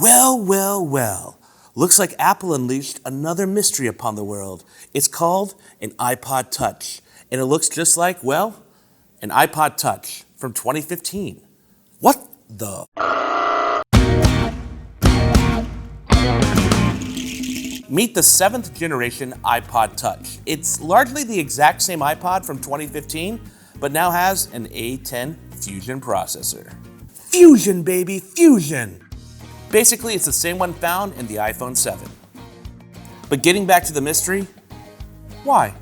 Well, well, well. Looks like Apple unleashed another mystery upon the world. It's called an iPod Touch. And it looks just like, well, an iPod Touch from 2015. What the? Meet the 7th generation iPod Touch. It's largely the exact same iPod from 2015, but now has an A10 Fusion processor. Fusion, baby, Fusion! Basically, it's the same one found in the iPhone 7. But getting back to the mystery, why?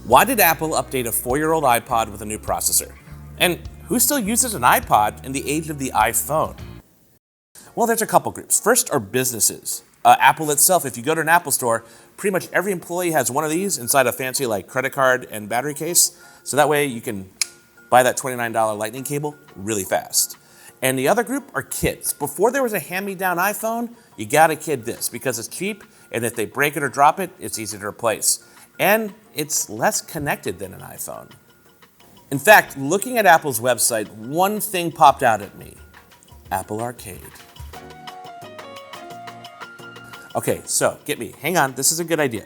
Why did Apple update a 4-year-old iPod with a new processor? And who still uses an iPod in the age of the iPhone? Well, there's a couple groups. First are businesses. Apple itself, if you go to an Apple store, pretty much every employee has one of these inside a fancy credit card and battery case. So that way you can buy that $29 lightning cable really fast. And the other group are kids. Before there was a hand-me-down iPhone, you got a kid this because it's cheap, and if they break it or drop it, it's easy to replace. And it's less connected than an iPhone. In fact, looking at Apple's website, one thing popped out at me: Apple Arcade. Okay, so get me, hang on, this is a good idea.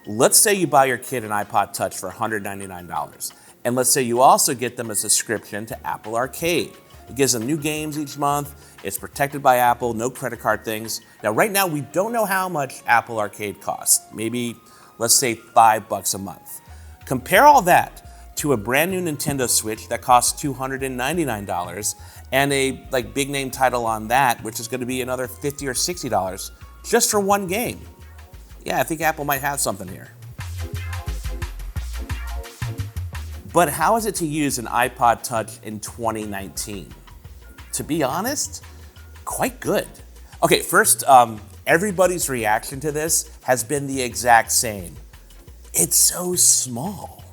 Let's say you buy your kid an iPod Touch for $199, and let's say you also get them a subscription to Apple Arcade. It gives them new games each month, it's protected by Apple, no credit card things. Now right now we don't know how much Apple Arcade costs, maybe let's say $5 a month. Compare all that to a brand new Nintendo Switch that costs $299 and a big name title on that, which is gonna be another $50 or $60 just for one game. Yeah, I think Apple might have something here. But how is it to use an iPod Touch in 2019? To be honest, quite good. Okay, first, everybody's reaction to this has been the exact same. It's so small.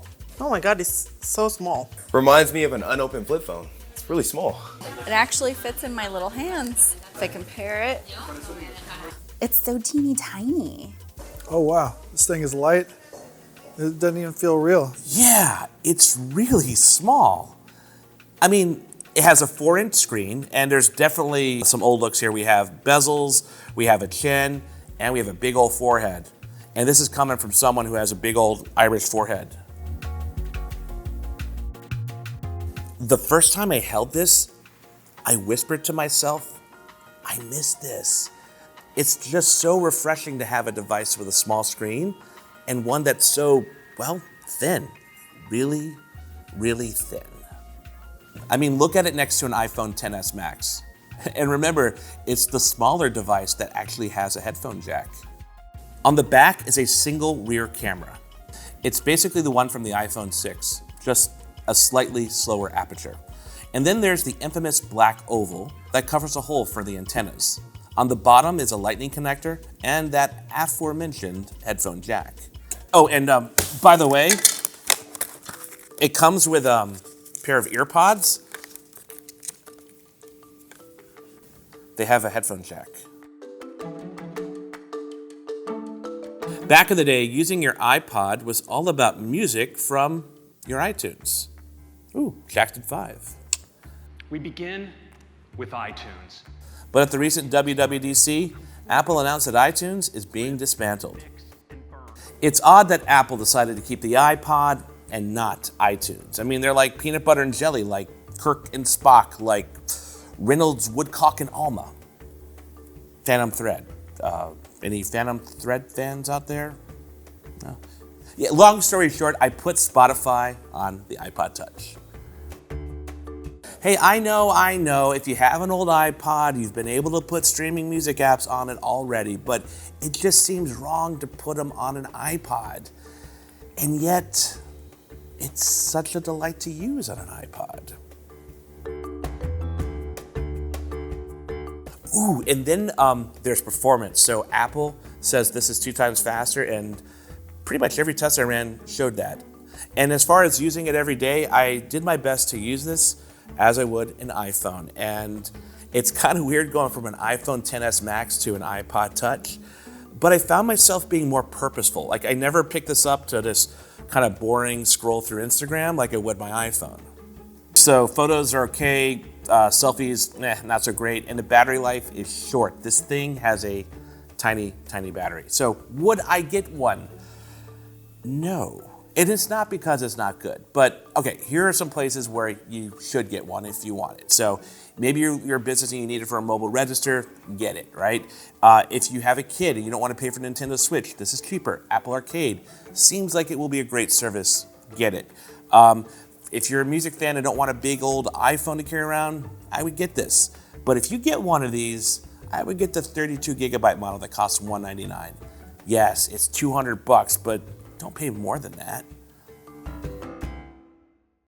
Oh my God, it's so small. Reminds me of an unopened flip phone. It's really small. It actually fits in my little hands. If I compare it, it's so teeny tiny. Oh wow, this thing is light. It doesn't even feel real. Yeah, it's really small. I mean, it has a 4-inch screen, and there's definitely some old looks here. We have bezels, we have a chin, and we have a big old forehead. And this is coming from someone who has a big old Irish forehead. The first time I held this, I whispered to myself, I miss this. It's just so refreshing to have a device with a small screen and one that's so, well, thin. Really, really thin. I mean, look at it next to an iPhone XS Max. And remember, it's the smaller device that actually has a headphone jack. On the back is a single rear camera. It's basically the one from the iPhone 6, just a slightly slower aperture. And then there's the infamous black oval that covers a hole for the antennas. On the bottom is a lightning connector and that aforementioned headphone jack. Oh, and by the way, it comes with a pair of earpods. They have a headphone jack. Back in the day, using your iPod was all about music from your iTunes. Ooh, Jackson 5. We begin with iTunes. But at the recent WWDC, Apple announced that iTunes is being dismantled. It's odd that Apple decided to keep the iPod and not iTunes. I mean, they're like peanut butter and jelly, like Kirk and Spock, like Reynolds, Woodcock, and Alma. Phantom Thread. Any Phantom Thread fans out there? No? Yeah, long story short, I put Spotify on the iPod Touch. Hey, I know, if you have an old iPod, you've been able to put streaming music apps on it already, but it just seems wrong to put them on an iPod. And yet, it's such a delight to use on an iPod. Ooh, and then there's performance. So Apple says this is 2 times faster, and pretty much every test I ran showed that. And as far as using it every day, I did my best to use this as I would an iPhone. And it's kind of weird going from an iPhone XS Max to an iPod Touch, but I found myself being more purposeful. Like, I never picked this up to just kind of boring scroll through Instagram like I would my iPhone. So photos are okay, Selfies, not so great. And the battery life is short. This thing has a tiny, tiny battery. So would I get one? No. And it's not because it's not good. But okay, here are some places where you should get one if you want it. So maybe you're a business and you need it for a mobile register, get it, right? If you have a kid and you don't want to pay for Nintendo Switch, this is cheaper. Apple Arcade seems like it will be a great service, get it. If you're a music fan and don't want a big old iPhone to carry around, I would get this. But if you get one of these, I would get the 32 gigabyte model that costs $199. Yes, it's $200, but don't pay more than that.